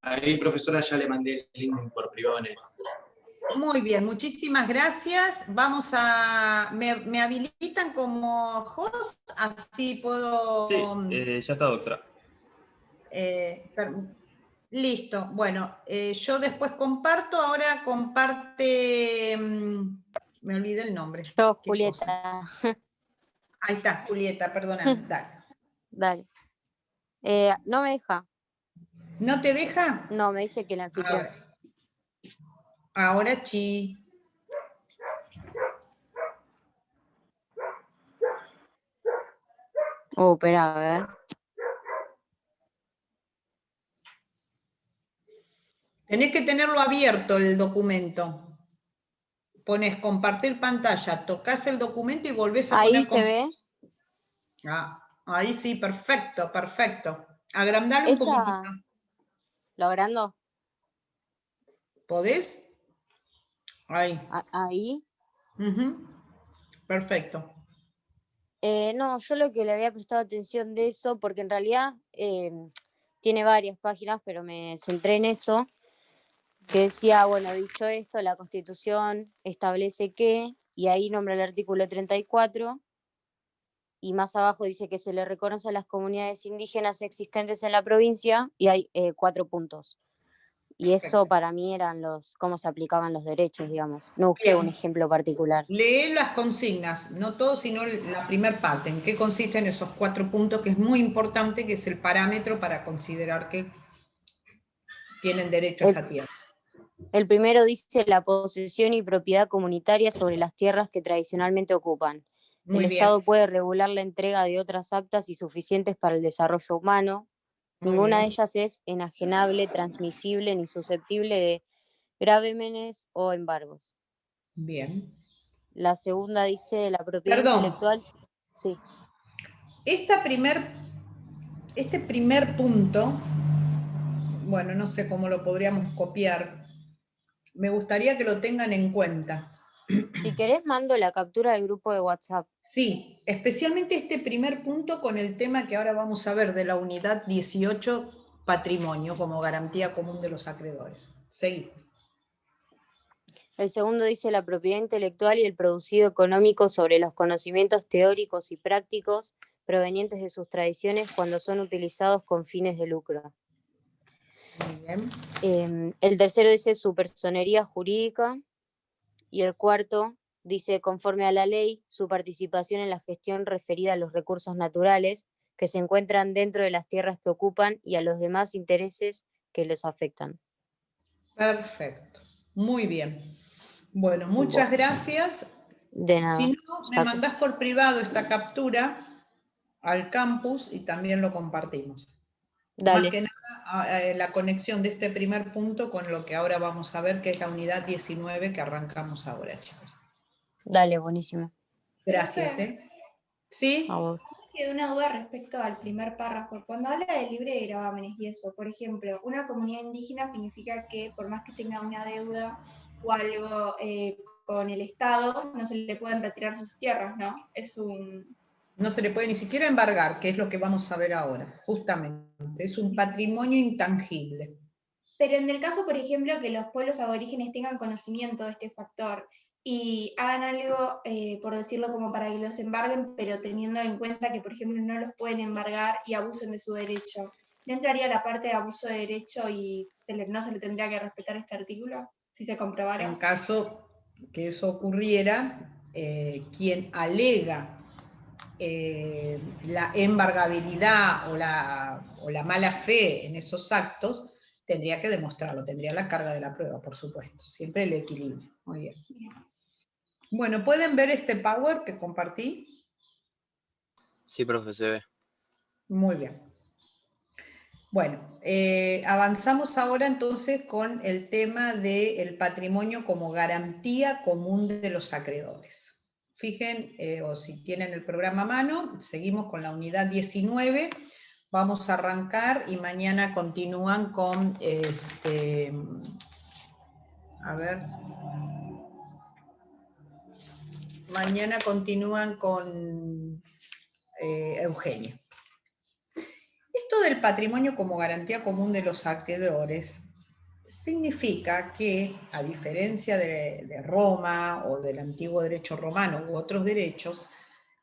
Ahí, profesora, ya le mandé el link por privado en el campus. Muy bien, muchísimas gracias. Vamos a... ¿Me habilitan como host? Así puedo... Sí, ya está, doctora. Listo. Bueno, yo después comparto. Ahora comparte... me olvidé el nombre. Yo, ¿Qué Julieta. cosa? Ahí está, Julieta, perdóname. Dale. Dale. No me deja. ¿No te deja? No, me dice que el anfitrión. Ahora sí. Espera, a ver. Tenés que tenerlo abierto el documento. Pones compartir pantalla, tocas el documento y volvés a poner... Ahí se ve. Ahí sí, perfecto, perfecto. Agrandale un poquitito. ¿Lo agrando? ¿Podés? Ahí. Ahí. Perfecto. No, yo lo que le había prestado atención de eso, porque en realidad tiene varias páginas, pero me centré en eso, que decía, bueno, dicho esto, la Constitución establece que, y ahí nombra el artículo 34, y más abajo dice que se le reconoce a las comunidades indígenas existentes en la provincia, y hay 4 puntos. Y eso para mí eran cómo se aplicaban los derechos, digamos. No busqué un ejemplo particular. Lee las consignas, no todo, sino la primer parte. ¿En qué consisten esos 4 puntos? Que es muy importante, que es el parámetro para considerar que tienen derecho a esa tierra. El primero dice la posesión y propiedad comunitaria sobre las tierras que tradicionalmente ocupan. El Estado puede regular la entrega de otras aptas y suficientes para el desarrollo humano. Ninguna de ellas es enajenable, transmisible ni susceptible de gravámenes o embargos. Bien. La segunda dice la propiedad intelectual. Sí. Este primer punto, bueno, no sé cómo lo podríamos copiar. Me gustaría que lo tengan en cuenta. Si querés, mando la captura del grupo de WhatsApp. Sí, especialmente este primer punto con el tema que ahora vamos a ver de la unidad 18, patrimonio como garantía común de los acreedores. Seguí. El segundo dice la propiedad intelectual y el producido económico sobre los conocimientos teóricos y prácticos provenientes de sus tradiciones cuando son utilizados con fines de lucro. Muy bien. El tercero dice su personería jurídica y el cuarto dice conforme a la ley su participación en la gestión referida a los recursos naturales que se encuentran dentro de las tierras que ocupan y a los demás intereses que les afectan. Perfecto. Muy bien. Bueno, muchas gracias. De nada. Si no, me mandás por privado esta captura al campus y también lo compartimos. Dale. Más que nada, la conexión de este primer punto con lo que ahora vamos a ver, que es la unidad 19 que arrancamos ahora, chicos. Dale, buenísimo. Gracias, ¿Sí? A vos. Quedó una duda respecto al primer párrafo. Cuando habla de libre de gravámenes y eso, por ejemplo, una comunidad indígena significa que por más que tenga una deuda o algo con el Estado, no se le pueden retirar sus tierras, ¿no? No se le puede ni siquiera embargar, que es lo que vamos a ver ahora, justamente. Es un patrimonio intangible. Pero en el caso, por ejemplo, que los pueblos aborígenes tengan conocimiento de este factor y hagan algo, por decirlo como para que los embarguen, pero teniendo en cuenta que, por ejemplo, no los pueden embargar y abusen de su derecho, ¿no entraría la parte de abuso de derecho y no se le tendría que respetar este artículo, si se comprobara? En caso que eso ocurriera, quien alega la embargabilidad o la mala fe en esos actos, tendría que demostrarlo, tendría la carga de la prueba, por supuesto. Siempre el equilibrio. Muy bien. Bueno, ¿pueden ver este Power que compartí? Sí, profe, se ve. Muy bien. Bueno, avanzamos ahora entonces con el tema del patrimonio como garantía común de los acreedores. Fijen, o si tienen el programa a mano, seguimos con la unidad 19, vamos a arrancar y mañana continúan con, mañana continúan con Eugenio. Esto del patrimonio como garantía común de los acreedores significa que, a diferencia de Roma o del antiguo derecho romano u otros derechos,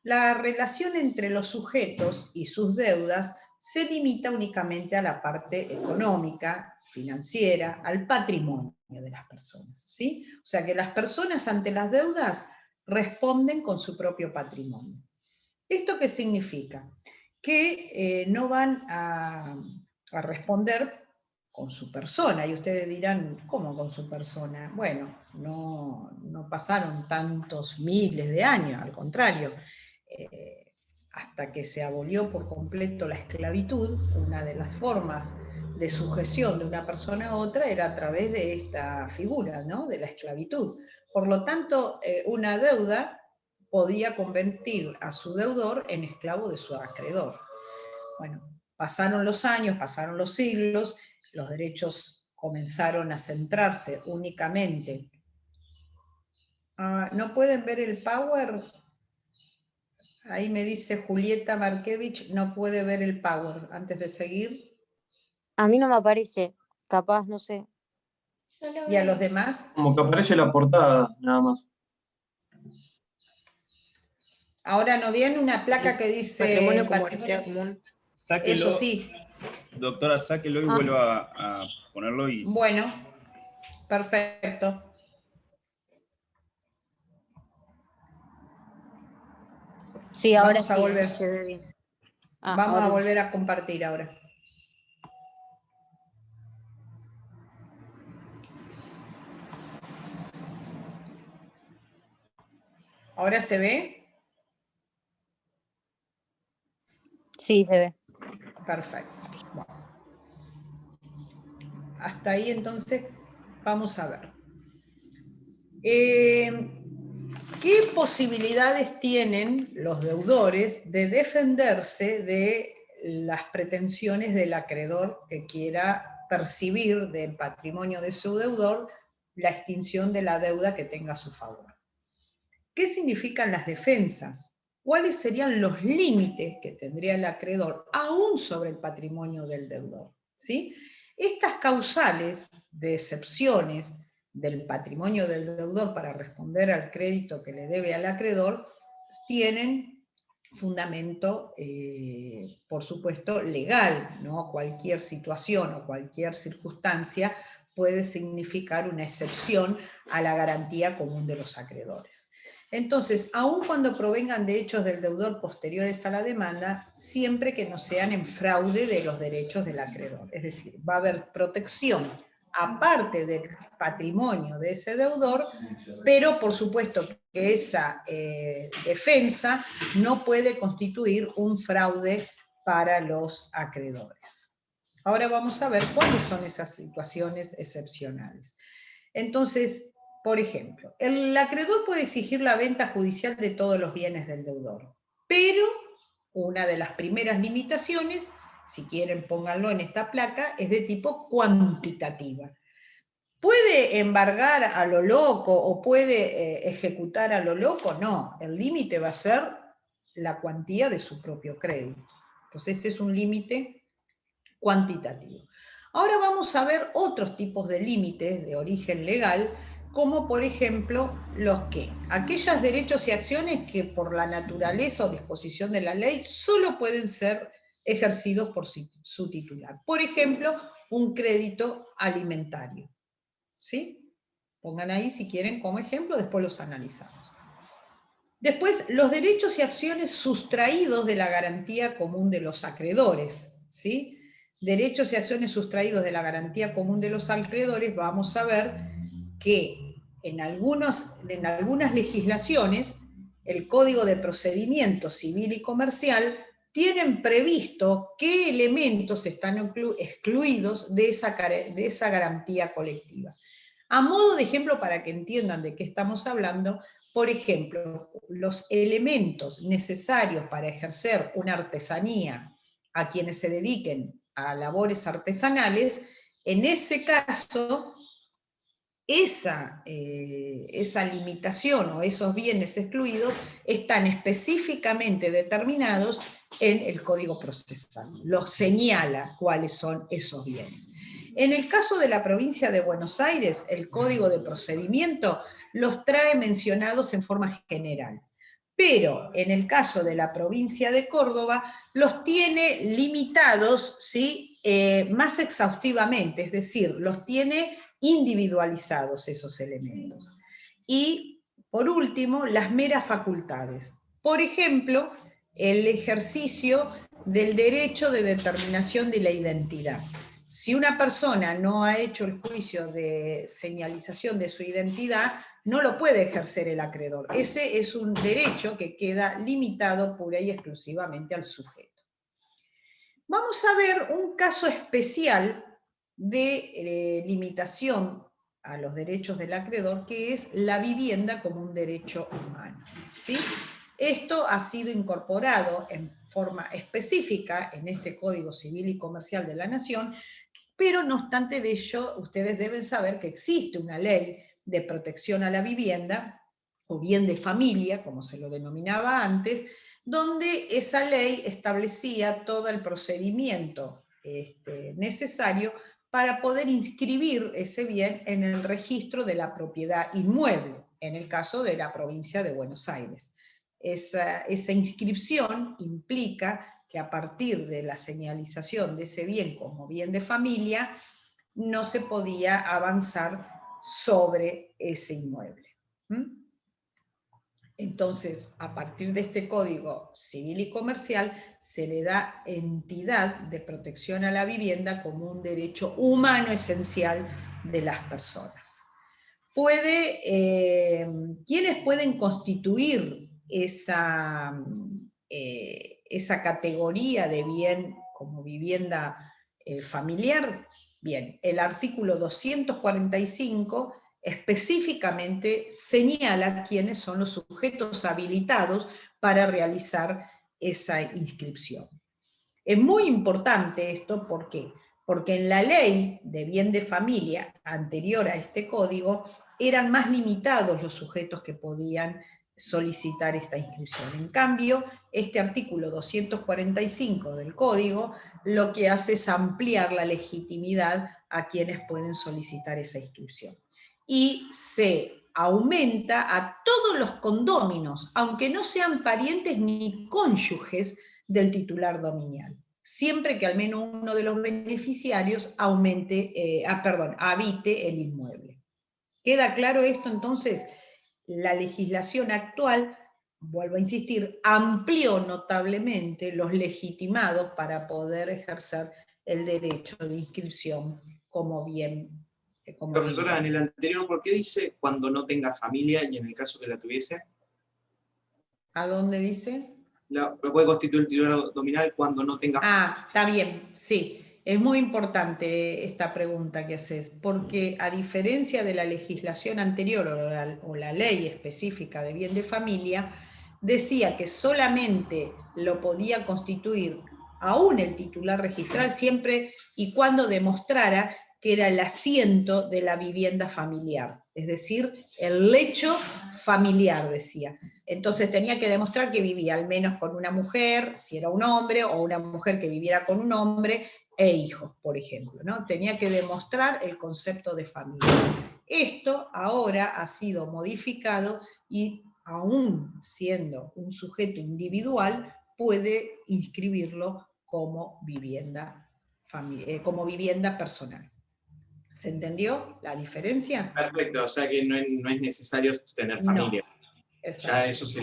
la relación entre los sujetos y sus deudas se limita únicamente a la parte económica, financiera, al patrimonio de las personas, ¿sí? O sea que las personas ante las deudas responden con su propio patrimonio. ¿Esto qué significa? Que no van a responder con su persona, y ustedes dirán, ¿cómo con su persona? Bueno, no pasaron tantos miles de años, al contrario, hasta que se abolió por completo la esclavitud, una de las formas de sujeción de una persona a otra era a través de esta figura, ¿no?, de la esclavitud. Por lo tanto, una deuda podía convertir a su deudor en esclavo de su acreedor. Bueno, pasaron los años, pasaron los siglos, los derechos comenzaron a centrarse únicamente. ¿No pueden ver el Power? Ahí me dice Julieta Markevich, no puede ver el Power. Antes de seguir. A mí no me aparece, capaz, no sé. Yo lo ¿Y a veo. los demás? Como que aparece la portada, nada más. Ahora no viene una placa que dice Patrimonio como garantía común. Sáquelo, Eso sí. doctora, sáquelo y vuelva a ponerlo y... Bueno, perfecto. Sí, ahora Vamos a sí, volver. se ve bien. Vamos ahora a sí. volver a compartir ahora. ¿Ahora se ve? Sí, se ve. Perfecto. Bueno. Hasta ahí entonces vamos a ver. ¿Qué posibilidades tienen los deudores de defenderse de las pretensiones del acreedor que quiera percibir del patrimonio de su deudor la extinción de la deuda que tenga a su favor? ¿Qué significan las defensas? ¿Cuáles serían los límites que tendría el acreedor aún sobre el patrimonio del deudor? ¿Sí? Estas causales de excepciones del patrimonio del deudor para responder al crédito que le debe al acreedor tienen fundamento, por supuesto, legal, ¿no? Cualquier situación o cualquier circunstancia puede significar una excepción a la garantía común de los acreedores. Entonces, aun cuando provengan de hechos del deudor posteriores a la demanda, siempre que no sean en fraude de los derechos del acreedor. Es decir, va a haber protección aparte del patrimonio de ese deudor, pero por supuesto que esa defensa no puede constituir un fraude para los acreedores. Ahora vamos a ver cuáles son esas situaciones excepcionales. Entonces, por ejemplo, el acreedor puede exigir la venta judicial de todos los bienes del deudor, pero una de las primeras limitaciones, si quieren pónganlo en esta placa, es de tipo cuantitativa. ¿Puede embargar a lo loco o puede ejecutar a lo loco? No, el límite va a ser la cuantía de su propio crédito. Entonces ese es un límite cuantitativo. Ahora vamos a ver otros tipos de límites de origen legal, como por ejemplo aquellos derechos y acciones que por la naturaleza o disposición de la ley solo pueden ser ejercidos por su titular. Por ejemplo, un crédito alimentario. ¿Sí? Pongan ahí si quieren como ejemplo, después los analizamos. Después, los derechos y acciones sustraídos de la garantía común de los acreedores. ¿Sí? Derechos y acciones sustraídos de la garantía común de los acreedores, vamos a ver que en algunas legislaciones, el Código de Procedimiento Civil y Comercial tienen previsto qué elementos están excluidos de esa garantía colectiva. A modo de ejemplo, para que entiendan de qué estamos hablando, por ejemplo, los elementos necesarios para ejercer una artesanía a quienes se dediquen a labores artesanales, en ese caso esa limitación o esos bienes excluidos están específicamente determinados en el Código Procesal. Los señala cuáles son esos bienes. En el caso de la provincia de Buenos Aires, el Código de Procedimiento los trae mencionados en forma general. Pero en el caso de la provincia de Córdoba, los tiene limitados, ¿sí? Más exhaustivamente, es decir, los tiene individualizados esos elementos. Y, por último, las meras facultades. Por ejemplo, el ejercicio del derecho de determinación de la identidad. Si una persona no ha hecho el juicio de señalización de su identidad, no lo puede ejercer el acreedor. Ese es un derecho que queda limitado pura y exclusivamente al sujeto. Vamos a ver un caso especial de limitación a los derechos del acreedor, que es la vivienda como un derecho humano, ¿sí? Esto ha sido incorporado en forma específica en este Código Civil y Comercial de la Nación, pero no obstante de ello, ustedes deben saber que existe una ley de protección a la vivienda, o bien de familia, como se lo denominaba antes, donde esa ley establecía todo el procedimiento necesario para poder inscribir ese bien en el registro de la propiedad inmueble, en el caso de la provincia de Buenos Aires. Esa inscripción implica que a partir de la señalización de ese bien como bien de familia, no se podía avanzar sobre ese inmueble. Entonces, a partir de este Código Civil y Comercial, se le da entidad de protección a la vivienda como un derecho humano esencial de las personas. ¿Quiénes pueden constituir esa categoría de bien como vivienda familiar? Bien, el artículo 245 específicamente señala quiénes son los sujetos habilitados para realizar esa inscripción. Es muy importante esto, ¿por qué? Porque en la ley de bien de familia anterior a este código eran más limitados los sujetos que podían solicitar esta inscripción. En cambio, este artículo 245 del código lo que hace es ampliar la legitimidad a quienes pueden solicitar esa inscripción. Y se aumenta a todos los condóminos, aunque no sean parientes ni cónyuges del titular dominial, siempre que al menos uno de los beneficiarios habite el inmueble. ¿Queda claro esto entonces? La legislación actual, vuelvo a insistir, amplió notablemente los legitimados para poder ejercer el derecho de inscripción como bien. Profesora, en el anterior, ¿por qué dice cuando no tenga familia y en el caso que la tuviese? ¿A dónde dice? Lo puede constituir el titular dominal cuando no tenga familia. Ah, está bien, sí. Es muy importante esta pregunta que haces, porque a diferencia de la legislación anterior o la ley específica de bien de familia, decía que solamente lo podía constituir aún el titular registral siempre y cuando demostrara que era el asiento de la vivienda familiar, es decir, el lecho familiar, decía. Entonces tenía que demostrar que vivía al menos con una mujer, si era un hombre, o una mujer que viviera con un hombre, e hijos, por ejemplo, ¿no? Tenía que demostrar el concepto de familia. Esto ahora ha sido modificado y aún siendo un sujeto individual, puede inscribirlo como vivienda personal. ¿Se entendió la diferencia? Perfecto, o sea que no es necesario tener familia. No, ya eso se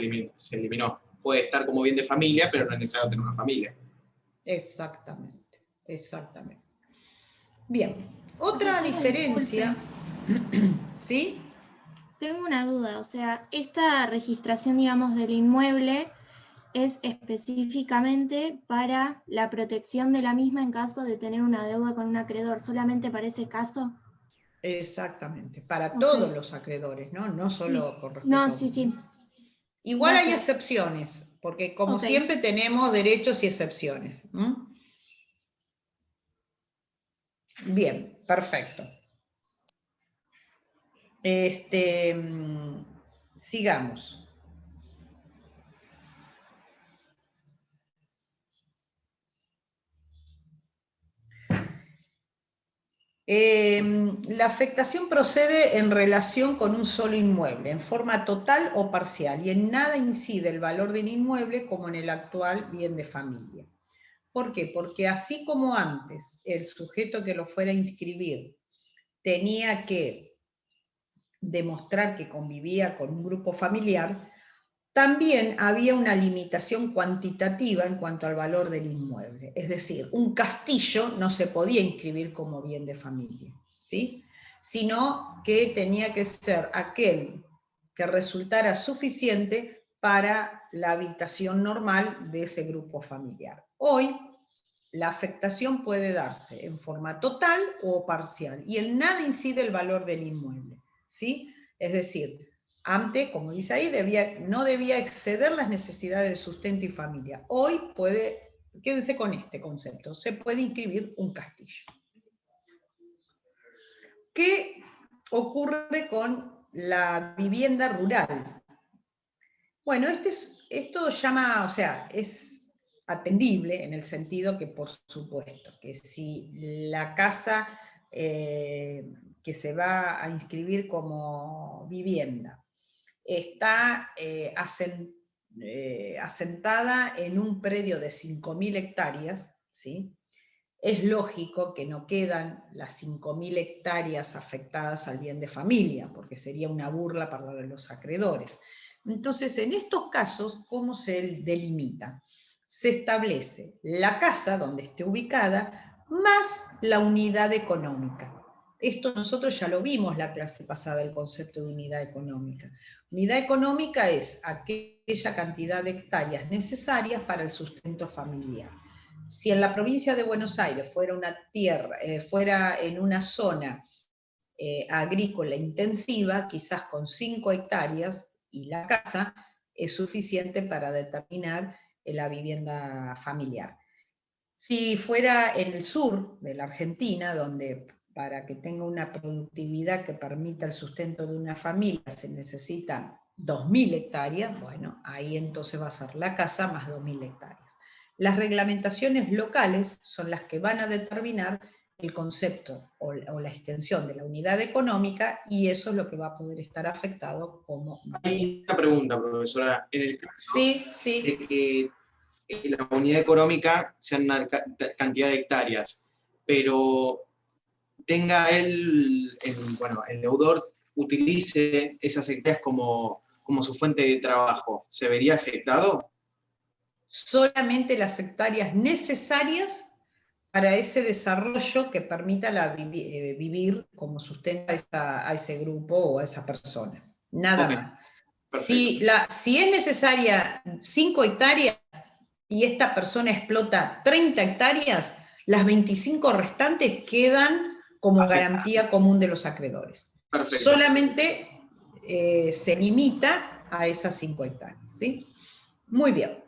eliminó. Puede estar como bien de familia, pero no es necesario tener una familia. Exactamente. Bien, otra diferencia, ¿sí? Tengo una duda, o sea, esta registración, digamos, del inmueble es específicamente para la protección de la misma en caso de tener una deuda con un acreedor, solamente para ese caso. Exactamente, para todos los acreedores, ¿no? No solo con respecto No, a sí. Igual hay Gracias. excepciones, porque como siempre tenemos derechos y excepciones. Bien, perfecto. Sigamos. La afectación procede en relación con un solo inmueble, en forma total o parcial, y en nada incide el valor del inmueble como en el actual bien de familia. ¿Por qué? Porque así como antes el sujeto que lo fuera a inscribir tenía que demostrar que convivía con un grupo familiar, también había una limitación cuantitativa en cuanto al valor del inmueble. Es decir, un castillo no se podía inscribir como bien de familia, ¿sí? Sino que tenía que ser aquel que resultara suficiente para la habitación normal de ese grupo familiar. Hoy, la afectación puede darse en forma total o parcial, y en nada incide el valor del inmueble, ¿sí? Es decir, antes, como dice ahí, no debía exceder las necesidades de sustento y familia. Hoy puede, quédense con este concepto, se puede inscribir un castillo. ¿Qué ocurre con la vivienda rural? Bueno, esto llama, o sea, es atendible en el sentido que, por supuesto, que si la casa que se va a inscribir como vivienda está asentada en un predio de 5.000 hectáreas, ¿sí? Es lógico que no quedan las 5.000 hectáreas afectadas al bien de familia, porque sería una burla para los acreedores. Entonces, en estos casos, ¿cómo se delimita? Se establece la casa donde esté ubicada más la unidad económica. Esto nosotros ya lo vimos la clase pasada, el concepto de unidad económica. Unidad económica es aquella cantidad de hectáreas necesarias para el sustento familiar. Si en la provincia de Buenos Aires fuera una tierra, fuera en una zona agrícola intensiva, quizás con 5 hectáreas y la casa es suficiente para determinar la vivienda familiar. Si fuera en el sur de la Argentina, donde para que tenga una productividad que permita el sustento de una familia se necesitan 2.000 hectáreas, bueno, ahí entonces va a ser la casa más 2.000 hectáreas. Las reglamentaciones locales son las que van a determinar el concepto o la extensión de la unidad económica, y eso es lo que va a poder estar afectado como... Hay una pregunta, profesora. En el caso sí. de que la unidad económica sea una cantidad de hectáreas, pero tenga el deudor utilice esas hectáreas como su fuente de trabajo, ¿se vería afectado? Solamente las hectáreas necesarias para ese desarrollo que permita vivir como sustenta a ese grupo o a esa persona. Nada más. Si es necesaria 5 hectáreas y esta persona explota 30 hectáreas, las 25 restantes quedan como garantía común de los acreedores. Perfecto. Solamente se limita a esas 5 hectáreas, ¿sí? Muy bien.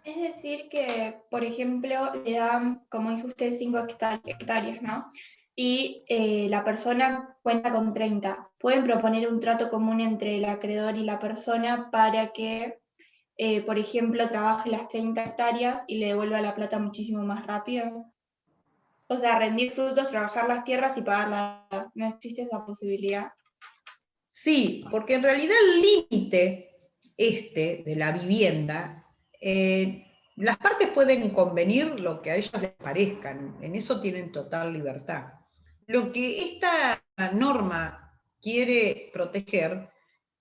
Es decir que, por ejemplo, le dan, como dijo usted, 5 hectáreas, ¿no? Y la persona cuenta con 30. ¿Pueden proponer un trato común entre el acreedor y la persona para que, por ejemplo, trabaje las 30 hectáreas y le devuelva la plata muchísimo más rápido? O sea, rendir frutos, trabajar las tierras y pagarla. ¿No existe esa posibilidad? Sí, porque en realidad el límite de la vivienda, las partes pueden convenir lo que a ellos les parezcan, en eso tienen total libertad. Lo que esta norma quiere proteger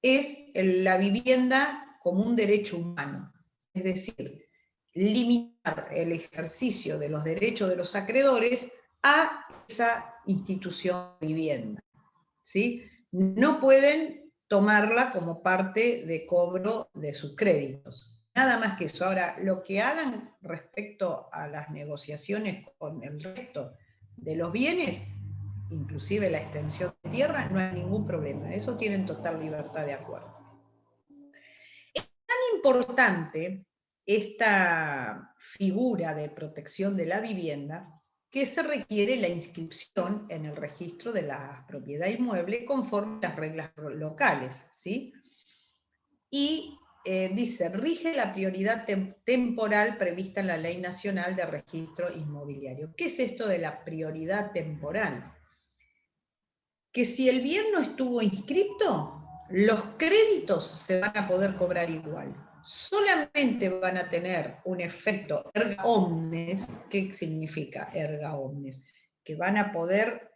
es la vivienda como un derecho humano, es decir, limitar el ejercicio de los derechos de los acreedores a esa institución de vivienda, ¿sí? No pueden tomarla como parte de cobro de sus créditos. Nada más que eso. Ahora, lo que hagan respecto a las negociaciones con el resto de los bienes, inclusive la extensión de tierra, no hay ningún problema. Eso tienen total libertad de acuerdo. Es tan importante esta figura de protección de la vivienda que se requiere la inscripción en el registro de la propiedad inmueble conforme a las reglas locales, ¿sí? Y dice, rige la prioridad temporal prevista en la Ley Nacional de Registro Inmobiliario. ¿Qué es esto de la prioridad temporal? Que si el bien no estuvo inscrito, los créditos se van a poder cobrar igual. Solamente van a tener un efecto erga omnes. ¿Qué significa erga omnes? Que van a poder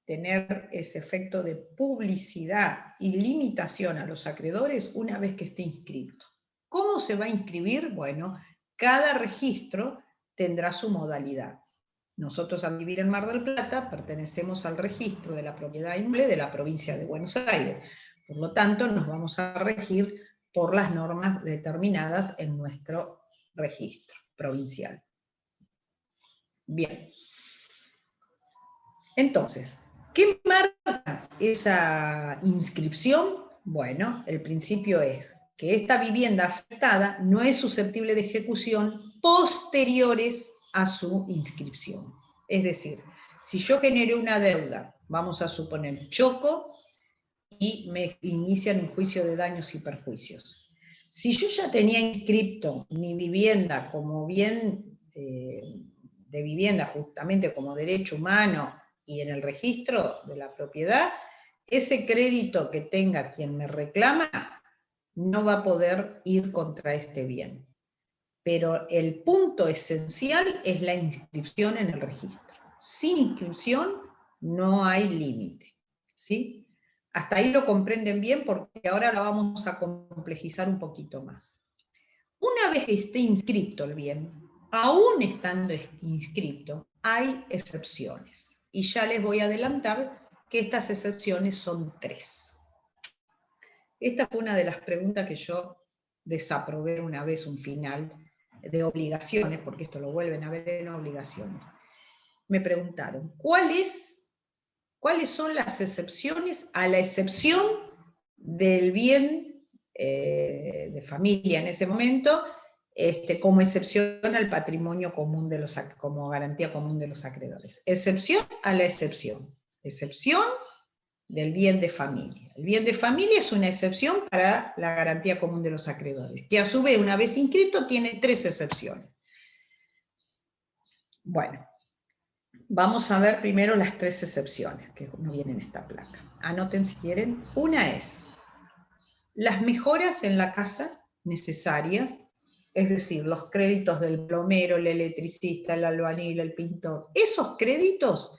tener ese efecto de publicidad y limitación a los acreedores una vez que esté inscrito. ¿Cómo se va a inscribir? Bueno, cada registro tendrá su modalidad. Nosotros, al vivir en Mar del Plata, pertenecemos al registro de la propiedad inmueble de la provincia de Buenos Aires. Por lo tanto, nos vamos a regir por las normas determinadas en nuestro registro provincial. Bien. Entonces, ¿qué marca esa inscripción? Bueno, el principio es que esta vivienda afectada no es susceptible de ejecución posteriores a su inscripción. Es decir, si yo generé una deuda, vamos a suponer choco, y me inician un juicio de daños y perjuicios. Si yo ya tenía inscripto mi vivienda como bien de vivienda, justamente como derecho humano, y en el registro de la propiedad, ese crédito que tenga quien me reclama no va a poder ir contra este bien. Pero el punto esencial es la inscripción en el registro. Sin inscripción no hay límite, ¿sí? Hasta ahí lo comprenden bien, porque ahora la vamos a complejizar un poquito más. Una vez que esté inscrito el bien, aún estando inscrito, hay excepciones. Y ya les voy a adelantar que estas excepciones son 3. Esta fue una de las preguntas que yo desaprobé una vez, un final de obligaciones, porque esto lo vuelven a ver en obligaciones. Me preguntaron, ¿cuáles son las excepciones a la excepción del bien de familia en ese momento, como excepción al patrimonio común como garantía común de los acreedores? Excepción a la excepción. Excepción del bien de familia. El bien de familia es una excepción para la garantía común de los acreedores, que a su vez, una vez inscrito, tiene 3 excepciones. Bueno, vamos a ver primero las 3 excepciones que no vienen en esta placa. Anoten si quieren. Una es las mejoras en la casa necesarias, es decir, los créditos del plomero, el electricista, el albañil, el pintor. Esos créditos,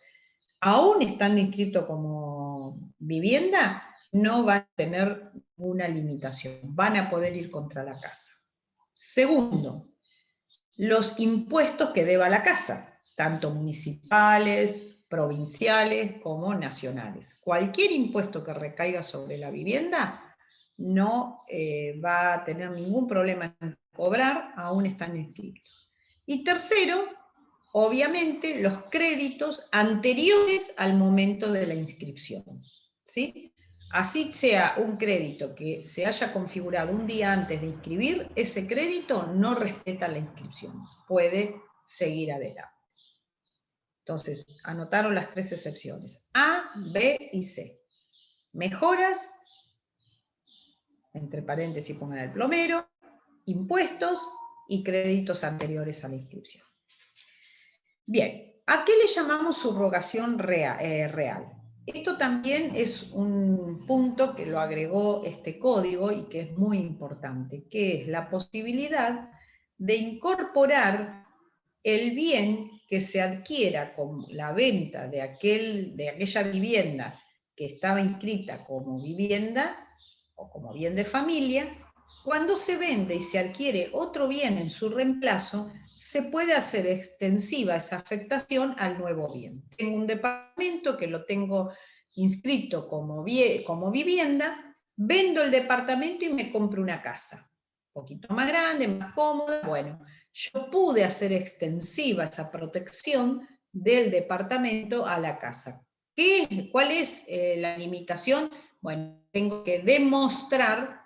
aún estando inscritos como vivienda, no van a tener una limitación, van a poder ir contra la casa. Segundo, los impuestos que deba la casa, tanto municipales, provinciales como nacionales. Cualquier impuesto que recaiga sobre la vivienda no va a tener ningún problema en cobrar, aún están inscritos. Y tercero, obviamente, los créditos anteriores al momento de la inscripción, ¿sí? Así sea un crédito que se haya configurado un día antes de inscribir, ese crédito no respeta la inscripción, puede seguir adelante. Entonces, anotaron las 3 excepciones, A, B y C. Mejoras, entre paréntesis pongan el plomero, impuestos y créditos anteriores a la inscripción. Bien, ¿a qué le llamamos subrogación real? Esto también es un punto que lo agregó este código y que es muy importante, que es la posibilidad de incorporar el bien que se adquiera con la venta de aquella vivienda que estaba inscrita como vivienda o como bien de familia. Cuando se vende y se adquiere otro bien en su reemplazo, se puede hacer extensiva esa afectación al nuevo bien. Tengo un departamento que lo tengo inscrito como vivienda, vendo el departamento y me compro una casa. Un poquito más grande, más cómoda. Bueno, yo pude hacer extensiva esa protección del departamento a la casa. ¿Cuál es la limitación? Bueno, tengo que demostrar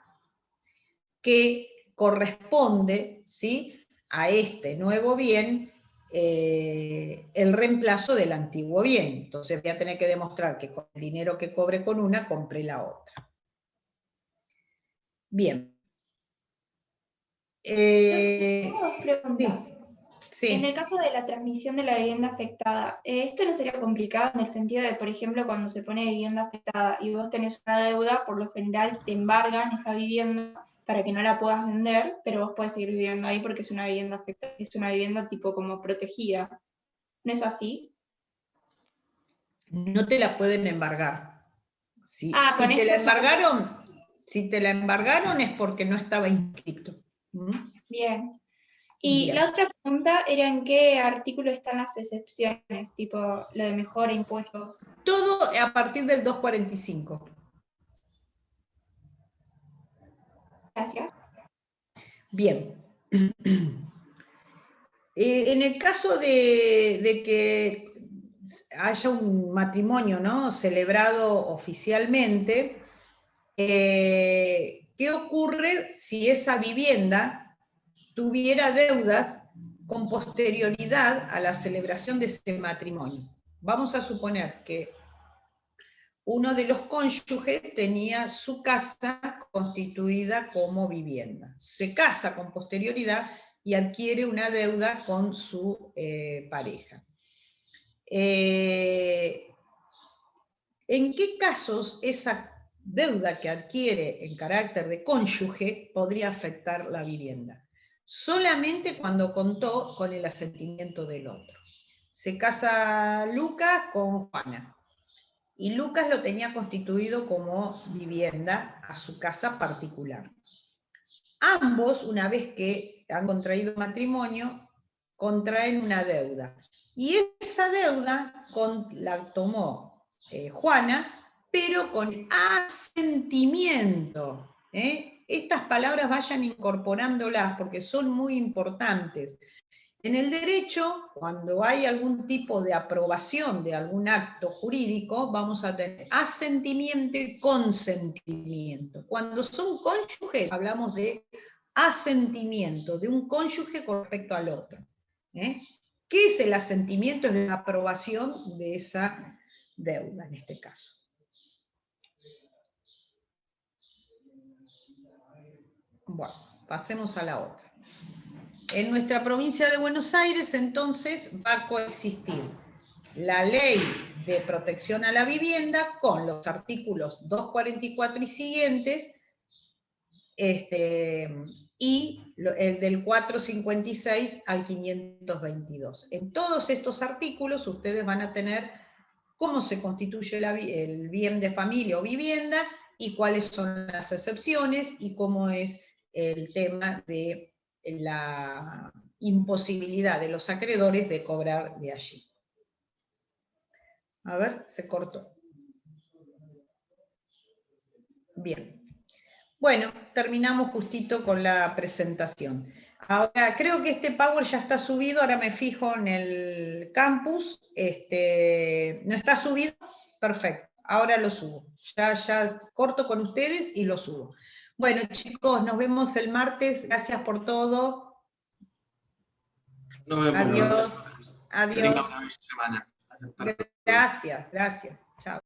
que corresponde, ¿sí?, a este nuevo bien el reemplazo del antiguo bien. Entonces voy a tener que demostrar que con el dinero que cobre con una, compré la otra. Bien. Tengo dos preguntas. Sí. En el caso de la transmisión de la vivienda afectada, ¿esto no sería complicado en el sentido de, por ejemplo, cuando se pone vivienda afectada y vos tenés una deuda, por lo general te embargan esa vivienda para que no la puedas vender, pero vos podés seguir viviendo ahí porque es una vivienda afectada, es una vivienda tipo como protegida? ¿No es así? No te la pueden embargar. Si con te la esto ya- embargaron, si te la embargaron es porque no estaba inscrito. ¿Mm? Bien. Y Bien. la otra pregunta era en qué artículo están las excepciones, tipo lo de mejora, impuestos. Todo a partir del 245. Gracias. Bien. En el caso de que haya un matrimonio, ¿no?, celebrado oficialmente, ¿qué ocurre si esa vivienda tuviera deudas con posterioridad a la celebración de ese matrimonio? Vamos a suponer que uno de los cónyuges tenía su casa constituida como vivienda. Se casa con posterioridad y adquiere una deuda con su pareja. ¿En qué casos esa deuda que adquiere en carácter de cónyuge podría afectar la vivienda? Solamente cuando contó con el asentimiento del otro. Se casa Lucas con Juana, y Lucas lo tenía constituido como vivienda a su casa particular. Ambos, una vez que han contraído matrimonio, contraen una deuda. Y esa deuda la tomó Juana, pero con asentimiento. Estas palabras vayan incorporándolas porque son muy importantes. En el derecho, cuando hay algún tipo de aprobación de algún acto jurídico, vamos a tener asentimiento y consentimiento. Cuando son cónyuges, hablamos de asentimiento de un cónyuge con respecto al otro. ¿Qué es el asentimiento? Es la aprobación de esa deuda, en este caso. Bueno, pasemos a la otra. En nuestra provincia de Buenos Aires, entonces, va a coexistir la ley de protección a la vivienda con los artículos 244 y siguientes, y el del 456 al 522. En todos estos artículos ustedes van a tener cómo se constituye el bien de familia o vivienda y cuáles son las excepciones y cómo es el tema de la imposibilidad de los acreedores de cobrar de allí. A ver, se cortó. Bien. Bueno, terminamos justito con la presentación. Ahora, creo que este Power ya está subido, ahora me fijo en el campus. ¿No está subido? Perfecto, ahora lo subo. Ya corto con ustedes y lo subo. Bueno, chicos, nos vemos el martes. Gracias por todo. Nos vemos. Adiós. Que tengan Adiós. una bella semana. Gracias, gracias.